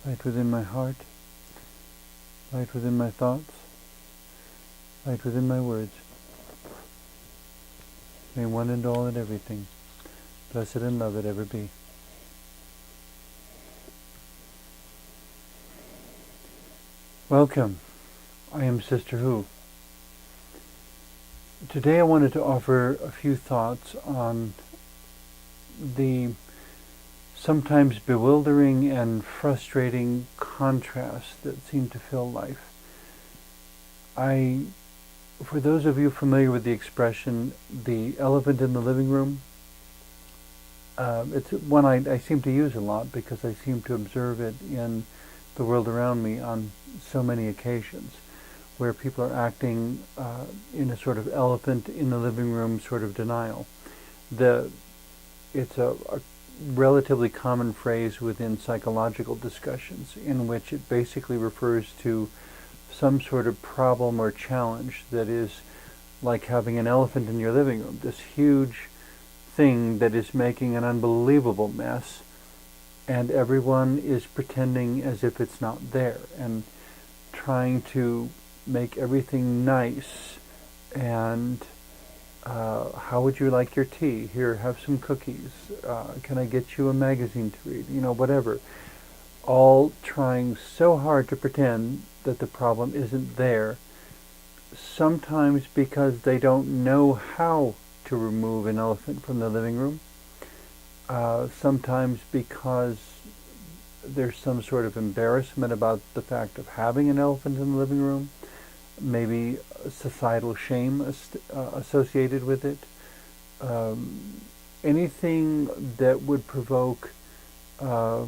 light within my heart, light within my thoughts, light within my words. May one and all and everything, blessed and loved ever be. Welcome. I am Sister Who. Today I wanted to offer a few thoughts on the sometimes bewildering and frustrating contrasts that seem to fill life. For those of you familiar with the expression, the elephant in the living room, it's one I seem to use a lot because I seem to observe it in the world around me on so many occasions, where people are acting in a sort of elephant in the living room sort of denial. It's a relatively common phrase within psychological discussions in which it basically refers to some sort of problem or challenge that is like having an elephant in your living room, this huge thing that is making an unbelievable mess, and everyone is pretending as if it's not there and trying to make everything nice. And how would you like your tea? Here, have some cookies. Can I get you a magazine to read? Whatever. All trying so hard to pretend that the problem isn't there, sometimes because they don't know how to remove an elephant from the living room, sometimes because there's some sort of embarrassment about the fact of having an elephant in the living room, maybe societal shame associated with it, anything that would provoke a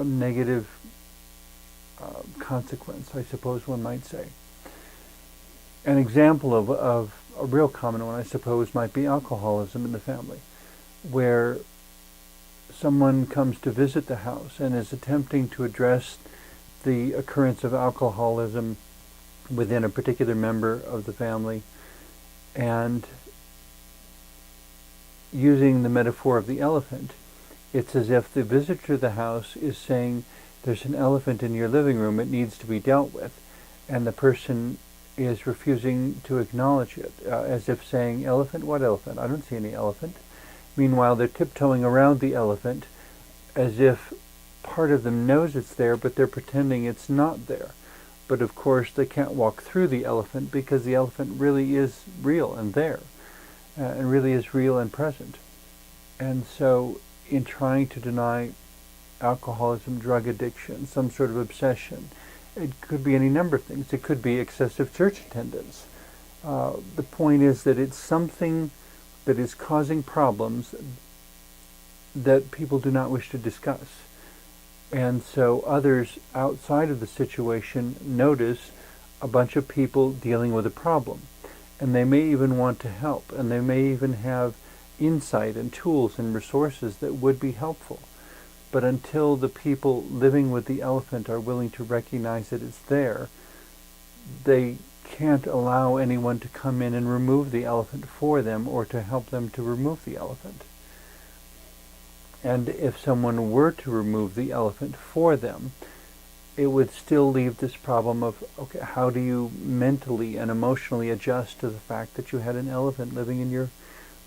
negative consequence, I suppose one might say. An example of a real common one, I suppose, might be alcoholism in the family, where someone comes to visit the house and is attempting to address the occurrence of alcoholism within a particular member of the family, and using the metaphor of the elephant, it's as if the visitor to the house is saying, there's an elephant in your living room, it needs to be dealt with, and the person is refusing to acknowledge it, as if saying, elephant? What elephant? I don't see any elephant. Meanwhile, they're tiptoeing around the elephant as if part of them knows it's there, but they're pretending it's not there. But of course, they can't walk through the elephant because the elephant really is real and there, and really is real and present. And so, in trying to deny alcoholism, drug addiction, some sort of obsession, it could be any number of things. It could be excessive church attendance. The point is that it's something that is causing problems that people do not wish to discuss. And so others outside of the situation notice a bunch of people dealing with a problem. And they may even want to help. And they may even have insight and tools and resources that would be helpful. But until the people living with the elephant are willing to recognize that it's there, they can't allow anyone to come in and remove the elephant for them or to help them to remove the elephant. And if someone were to remove the elephant for them, it would still leave this problem of, okay, how do you mentally and emotionally adjust to the fact that you had an elephant living in your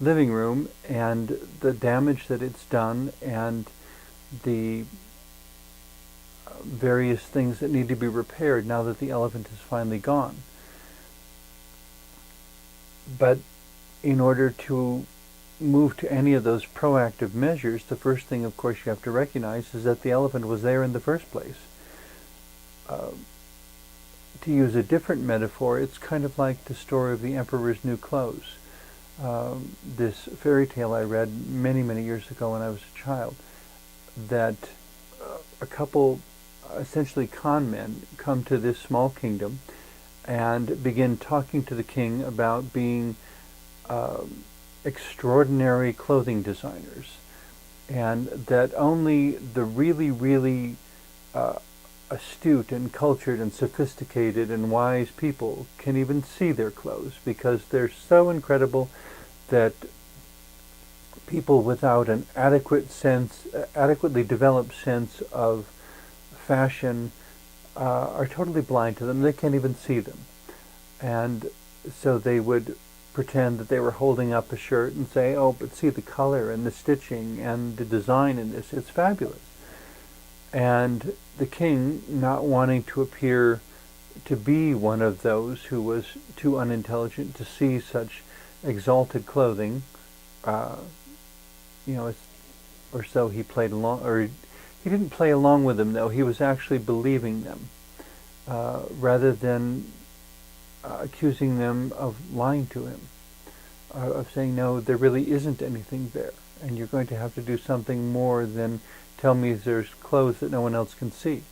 living room and the damage that it's done and the various things that need to be repaired now that the elephant is finally gone. But in order to move to any of those proactive measures, the first thing, of course, you have to recognize is that the elephant was there in the first place. To use a different metaphor, it's kind of like the story of the Emperor's New Clothes. This fairy tale I read many, many years ago when I was a child, that a couple, essentially con men, come to this small kingdom and begin talking to the king about being extraordinary clothing designers, and that only the really, really astute and cultured and sophisticated and wise people can even see their clothes, because they're so incredible that people without an adequately developed sense of fashion are totally blind to them. They can't even see them. And so they would pretend that they were holding up a shirt and say, oh, but see the color and the stitching and the design in this. It's fabulous. And the king, not wanting to appear to be one of those who was too unintelligent to see such exalted clothing, or so he played along, or he didn't play along with them, though. He was actually believing them, rather than accusing them of lying to him, of saying, no, there really isn't anything there, and you're going to have to do something more than tell me there's clothes that no one else can see.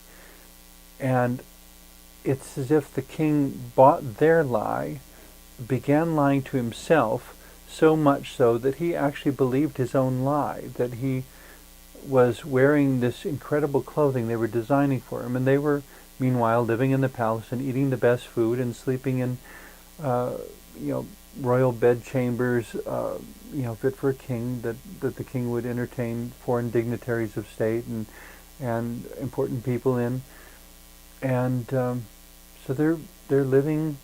And it's as if the king bought their lie, began lying to himself, so much so that he actually believed his own lie, that he was wearing this incredible clothing they were designing for him, and they were meanwhile living in the palace and eating the best food and sleeping in royal bed chambers, fit for a king, that the king would entertain foreign dignitaries of state and important people in. And so they're living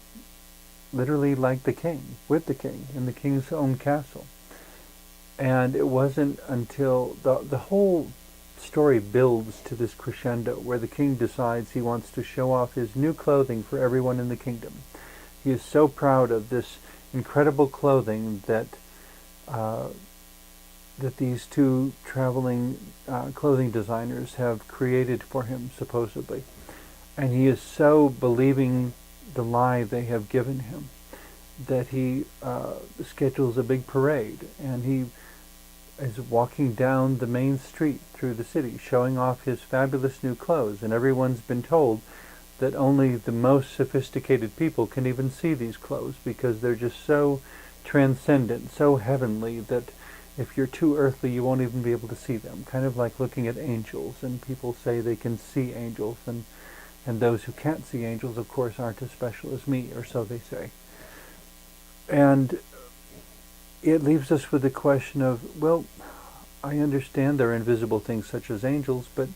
literally like the king, with the king, in the king's own castle. And it wasn't until the whole story builds to this crescendo where the king decides he wants to show off his new clothing for everyone in the kingdom. He is so proud of this incredible clothing that these two traveling clothing designers have created for him, supposedly. And he is so believing the lie they have given him that he schedules a big parade, and he is walking down the main street through the city showing off his fabulous new clothes, and everyone's been told that only the most sophisticated people can even see these clothes because they're just so transcendent, so heavenly, that if you're too earthly you won't even be able to see them. Kind of like looking at angels, and people say they can see angels, and those who can't see angels, of course, aren't as special as me, or so they say. And it leaves us with the question of, well, I understand there are invisible things such as angels, but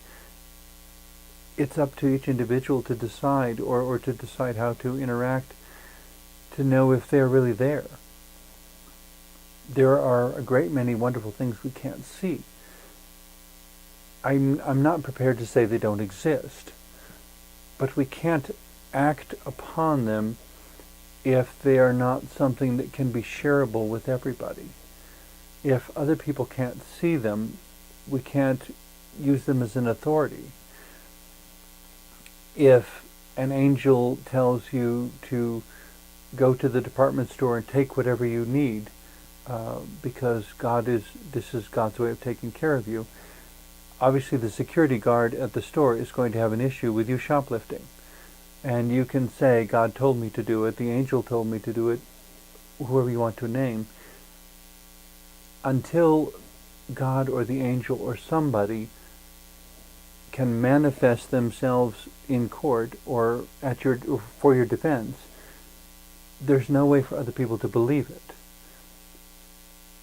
it's up to each individual to decide, or to decide how to interact, to know if they're really there. There are a great many wonderful things we can't see. I'm not prepared to say they don't exist, but we can't act upon them if they are not something that can be shareable with everybody. If other people can't see them, we can't use them as an authority. If an angel tells you to go to the department store and take whatever you need, because this is God's way of taking care of you, obviously the security guard at the store is going to have an issue with you shoplifting. And you can say, God told me to do it, the angel told me to do it, whoever you want to name. Until God or the angel or somebody can manifest themselves in court or for your defense, there's no way for other people to believe it.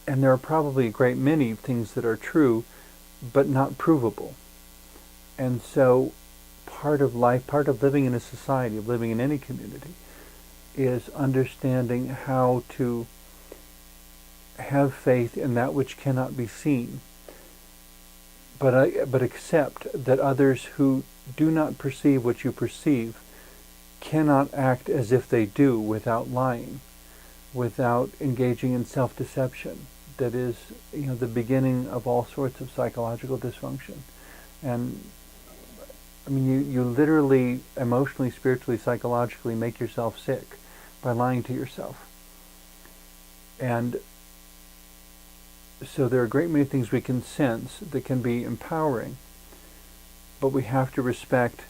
And there are probably a great many things that are true, but not provable. And so part of life, part of living in a society, of living in any community, is understanding how to have faith in that which cannot be seen, but accept that others who do not perceive what you perceive cannot act as if they do without lying, without engaging in self-deception. That is, the beginning of all sorts of psychological dysfunction. And I mean, you literally, emotionally, spiritually, psychologically make yourself sick by lying to yourself. And so there are a great many things we can sense that can be empowering, but we have to respect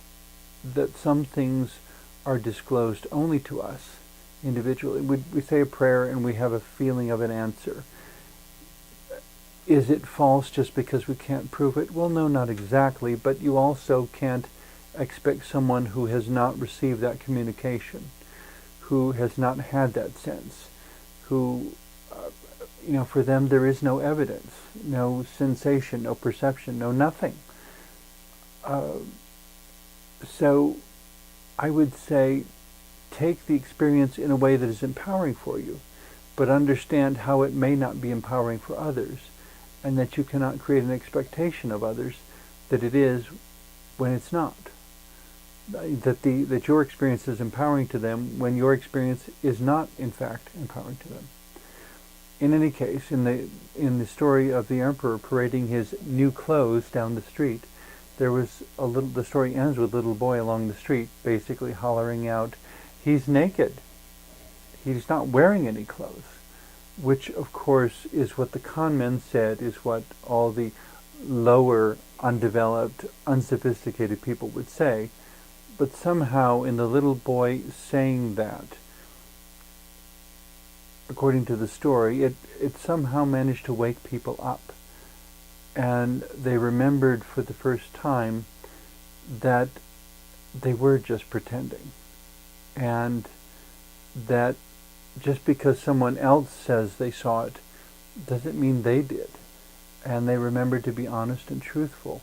that some things are disclosed only to us individually. We say a prayer and we have a feeling of an answer. Is it false just because we can't prove it? Well, no, not exactly, but you also can't expect someone who has not received that communication, who has not had that sense, who, for them there is no evidence, no sensation, no perception, no nothing. So I would say take the experience in a way that is empowering for you, but understand how it may not be empowering for others, and that you cannot create an expectation of others that it is when it's not. That your experience is empowering to them when your experience is not, in fact, empowering to them. In any case, in the story of the emperor parading his new clothes down the street, the story ends with a little boy along the street basically hollering out, "He's naked. He's not wearing any clothes," which of course is what the con men said is what all the lower, undeveloped, unsophisticated people would say. But somehow in the little boy saying that, according to the story, it somehow managed to wake people up. And they remembered for the first time that they were just pretending. And that just because someone else says they saw it doesn't mean they did. And they remembered to be honest and truthful.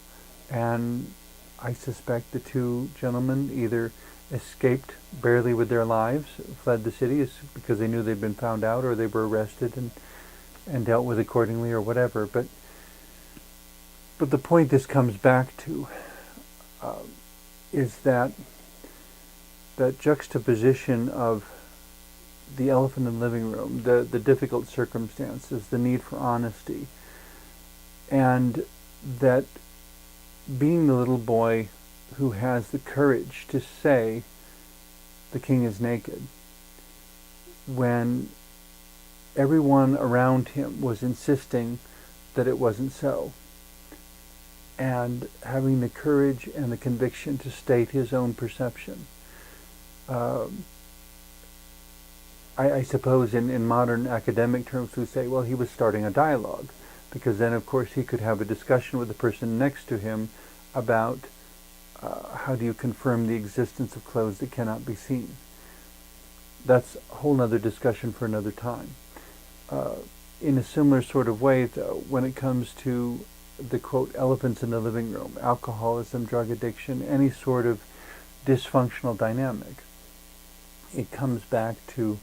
And I suspect the two gentlemen either escaped barely with their lives, fled the city because they knew they'd been found out, or they were arrested and dealt with accordingly, or whatever. But the point this comes back to is that juxtaposition of the elephant in the living room, the difficult circumstances, the need for honesty, and that being the little boy who has the courage to say the king is naked when everyone around him was insisting that it wasn't so, and having the courage and the conviction to state his own perception. I suppose in modern academic terms we say, well, he was starting a dialogue, because then of course he could have a discussion with the person next to him about how do you confirm the existence of clothes that cannot be seen. That's a whole other discussion for another time. In a similar sort of way, though, when it comes to the, quote, elephants in the living room, alcoholism, drug addiction, any sort of dysfunctional dynamic, it comes back to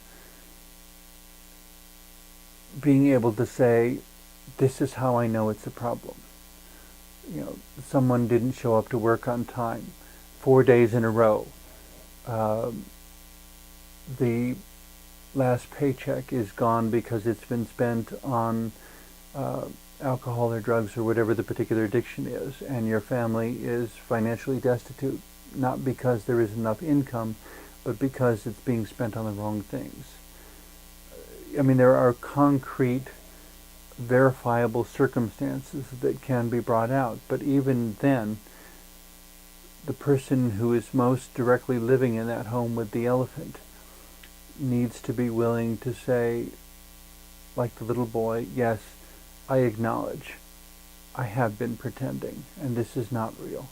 being able to say, this is how I know it's a problem. You know, someone didn't show up to work on time 4 days in a row. The last paycheck is gone because it's been spent on alcohol or drugs or whatever the particular addiction is, and your family is financially destitute, not because there isn't enough income, but because it's being spent on the wrong things. I mean, there are concrete, verifiable circumstances that can be brought out, but even then, the person who is most directly living in that home with the elephant needs to be willing to say, like the little boy, yes, I acknowledge I have been pretending, and this is not real.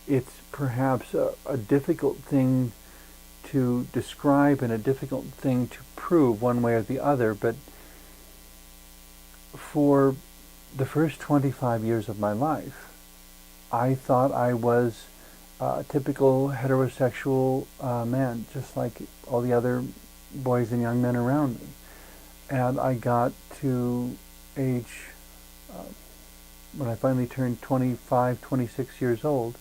It's perhaps a difficult thing to describe and a difficult thing to prove one way or the other, but for the first 25 years of my life, I thought I was a typical heterosexual man, just like all the other boys and young men around me. And I got to age, when I finally turned 25, 26 years old,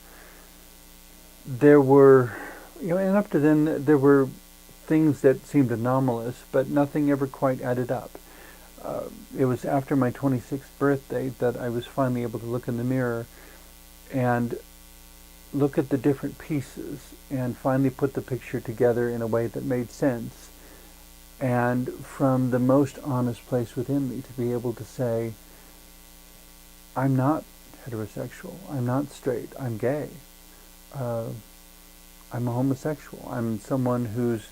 there were, and up to then, there were things that seemed anomalous, but nothing ever quite added up. It was after my 26th birthday that I was finally able to look in the mirror and look at the different pieces and finally put the picture together in a way that made sense. And from the most honest place within me to be able to say, I'm not heterosexual, I'm not straight, I'm gay, I'm a homosexual, I'm someone whose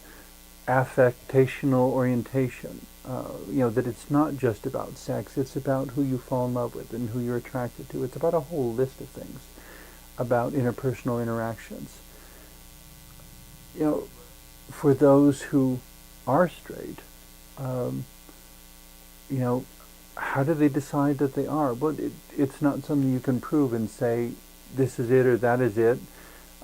affectational orientation, that it's not just about sex, it's about who you fall in love with and who you're attracted to. It's about a whole list of things, about interpersonal interactions. For those who are straight, how do they decide that they are? Well, it's not something you can prove and say, this is it or that is it.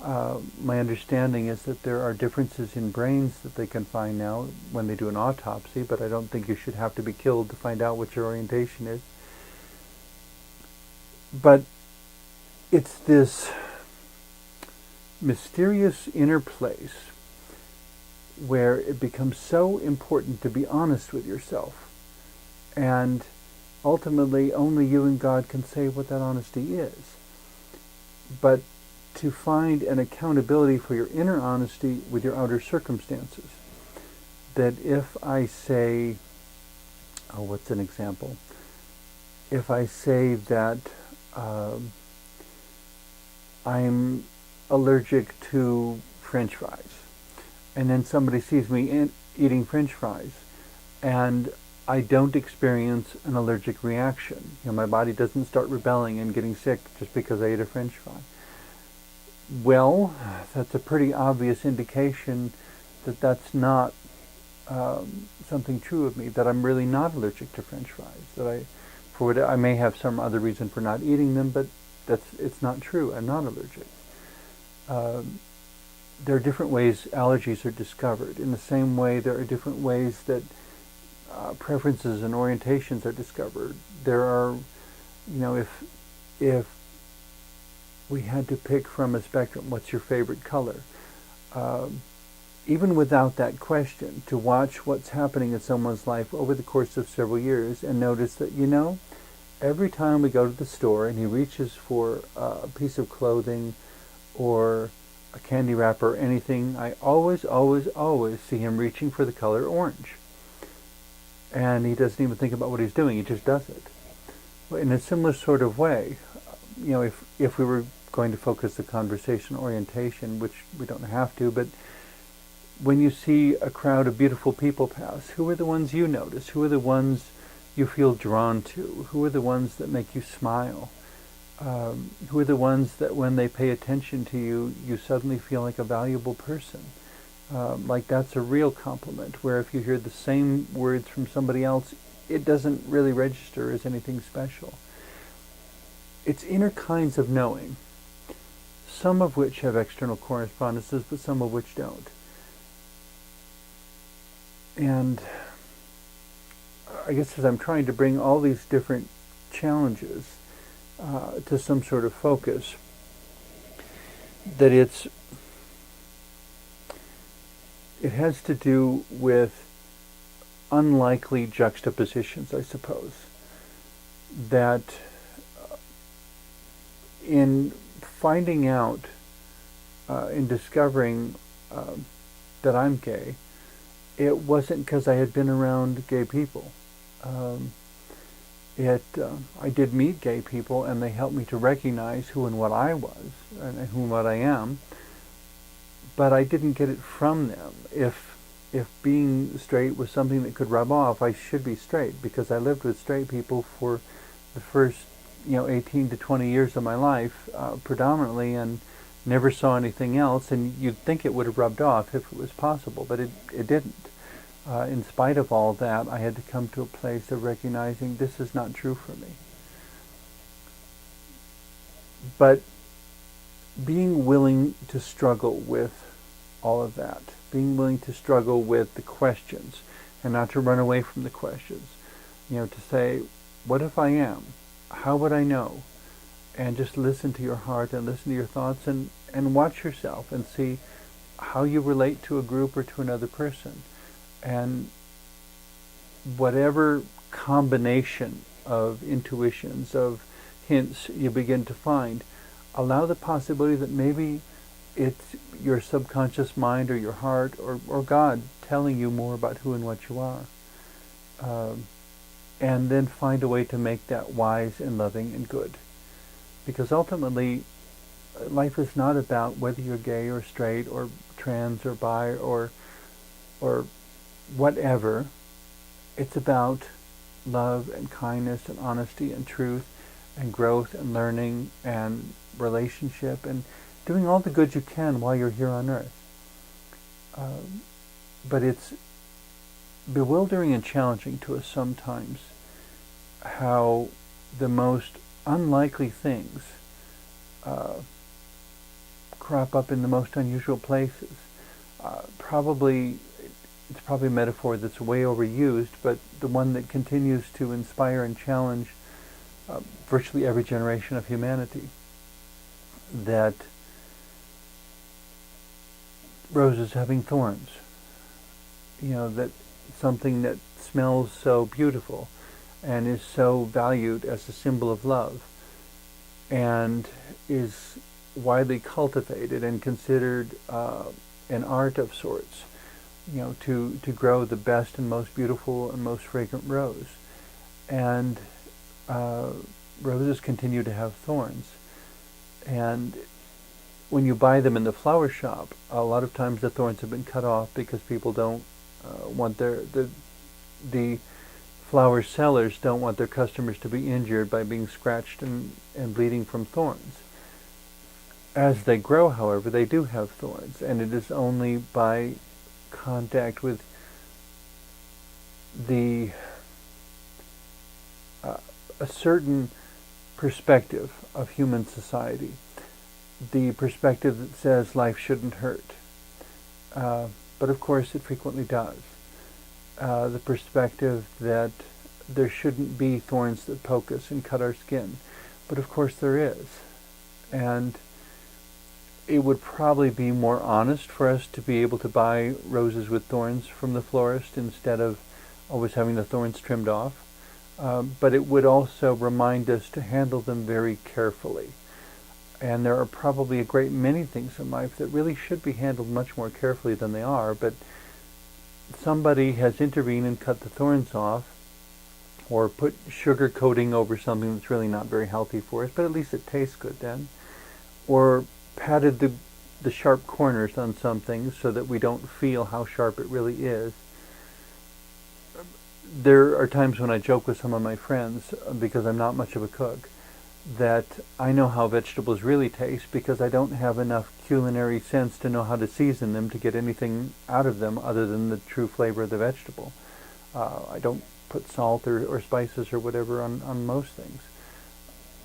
My understanding is that there are differences in brains that they can find now when they do an autopsy, but I don't think you should have to be killed to find out what your orientation is. But it's this mysterious inner place where it becomes so important to be honest with yourself. And ultimately, only you and God can say what that honesty is. But to find an accountability for your inner honesty with your outer circumstances. That if I say, what's an example? If I say that I'm allergic to French fries, and then somebody sees me eating French fries, and I don't experience an allergic reaction. My body doesn't start rebelling and getting sick just because I ate a French fry. Well, that's a pretty obvious indication that that's not something true of me, that I'm really not allergic to French fries. That I may have some other reason for not eating them, but it's not true. I'm not allergic. There are different ways allergies are discovered. In the same way, there are different ways that preferences and orientations are discovered. There are, if we had to pick from a spectrum, what's your favorite color? Even without that question, to watch what's happening in someone's life over the course of several years and notice that, every time we go to the store and he reaches for a piece of clothing or a candy wrapper or anything, I always see him reaching for the color orange. And he doesn't even think about what he's doing, he just does it. In a similar sort of way, if we were going to focus the conversation orientation, which we don't have to, but when you see a crowd of beautiful people pass, who are the ones you notice? Who are the ones you feel drawn to? Who are the ones that make you smile? Who are the ones that when they pay attention to you, you suddenly feel like a valuable person? Like that's a real compliment, where if you hear the same words from somebody else, it doesn't really register as anything special. It's inner kinds of knowing, some of which have external correspondences, but some of which don't. And I guess as I'm trying to bring all these different challenges to some sort of focus, that it has to do with unlikely juxtapositions, I suppose. That in finding out, in discovering that I'm gay, it wasn't because I had been around gay people. I did meet gay people, and they helped me to recognize who and what I was, and who and what I am. But I didn't get it from them. If being straight was something that could rub off, I should be straight, because I lived with straight people for the first 18 to 20 years of my life, predominantly, and never saw anything else. And you'd think it would have rubbed off if it was possible, but it didn't. In spite of all that, I had to come to a place of recognizing this is not true for me. But being willing to struggle with all of that, being willing to struggle with the questions, and not to run away from the questions, to say, what if I am? How would I know? And just listen to your heart and listen to your thoughts, and watch yourself and see how you relate to a group or to another person. And whatever combination of intuitions, of hints you begin to find, allow the possibility that maybe it's your subconscious mind or your heart or God telling you more about who and what you are. And then find a way to make that wise and loving and good. Because ultimately, life is not about whether you're gay or straight or trans or bi or whatever. It's about love and kindness and honesty and truth and growth and learning and relationship and doing all the good you can while you're here on earth. But it's bewildering and challenging to us sometimes how the most unlikely things crop up in the most unusual places. It's probably a metaphor that's way overused, but the one that continues to inspire and challenge virtually every generation of humanity. That roses having thorns. That something that smells so beautiful and is so valued as a symbol of love and is widely cultivated and considered an art of sorts, to grow the best and most beautiful and most fragrant rose. And roses continue to have thorns. And when you buy them in the flower shop, a lot of times the thorns have been cut off because people don't want the flower sellers don't want their customers to be injured by being scratched and bleeding from thorns. As they grow, however, they do have thorns, and it is only by contact with a certain perspective of human society, the perspective that says life shouldn't hurt, but of course it frequently does. The perspective that there shouldn't be thorns that poke us and cut our skin, but of course there is. And it would probably be more honest for us to be able to buy roses with thorns from the florist instead of always having the thorns trimmed off. But it would also remind us to handle them very carefully. And there are probably a great many things in life that really should be handled much more carefully than they are, but somebody has intervened and cut the thorns off, or put sugar coating over something that's really not very healthy for us, but at least it tastes good then, or patted the sharp corners on something so that we don't feel how sharp it really is. There are times when I joke with some of my friends, because I'm not much of a cook, that I know how vegetables really taste because I don't have enough culinary sense to know how to season them to get anything out of them other than the true flavor of the vegetable. I don't put salt or spices or whatever on most things.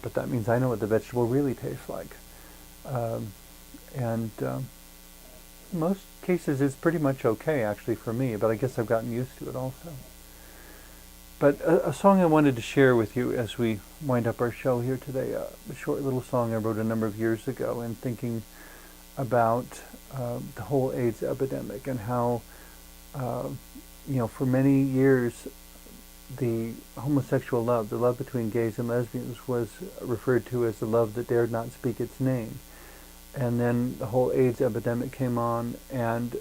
But that means I know what the vegetable really tastes like. In most cases it's pretty much okay actually for me, but I guess I've gotten used to it also. But a song I wanted to share with you as we wind up our show here today, a short little song I wrote a number of years ago in thinking about the whole AIDS epidemic and how, for many years the homosexual love, the love between gays and lesbians, was referred to as the love that dared not speak its name. And then the whole AIDS epidemic came on, and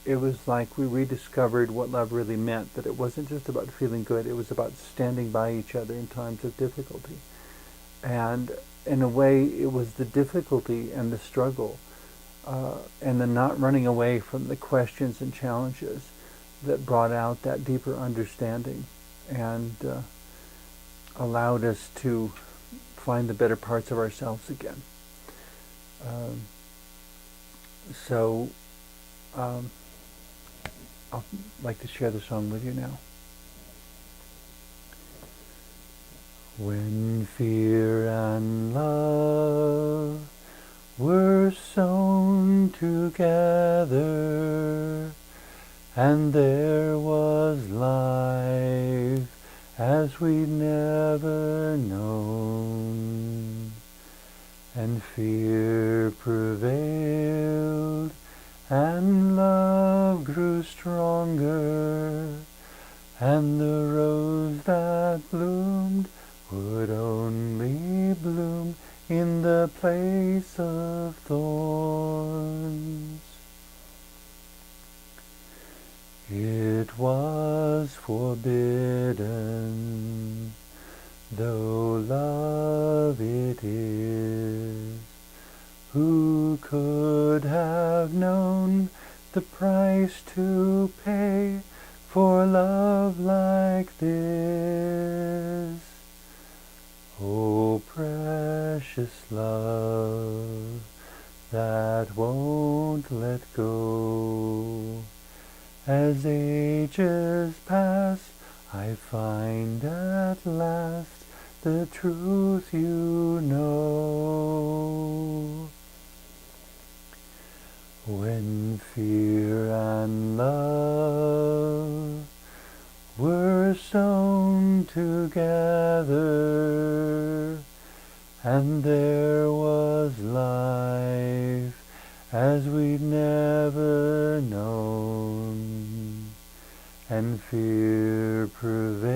it was like we rediscovered what love really meant, that it wasn't just about feeling good, it was about standing by each other in times of difficulty. And in a way, it was the difficulty and the struggle and the not running away from the questions and challenges that brought out that deeper understanding and allowed us to find the better parts of ourselves again. I'd like to share the song with you now. When fear and love were sown together, and there was life as we'd never known, and fear prevailed and love grew stronger, and the rose that bloomed would only bloom in the place of thorns. It was forbidden, though love it is. Who could have known the price to pay for love like this? Oh, precious love that won't let go. As ages pass, I find at last the truth you know. When fear and love were sown together, and there was life as we'd never known, and fear prevailed,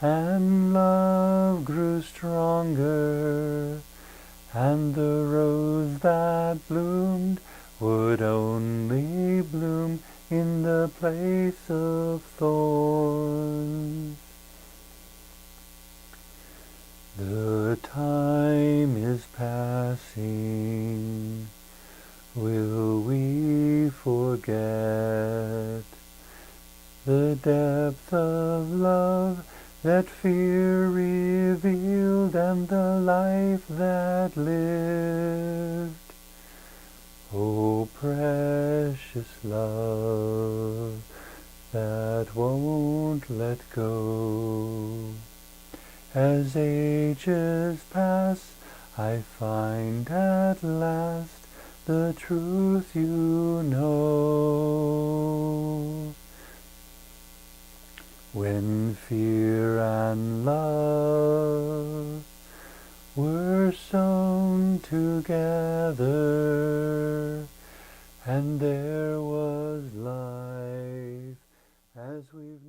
and love grew stronger, and the rose that bloomed would only bloom in the place of thorns. The time is passing, will we forget the depth of love that fear revealed and the life that lived? Oh, precious love that won't let go. As ages pass, I find at last the truth you know. When fear and love were sown together, and there was life as we've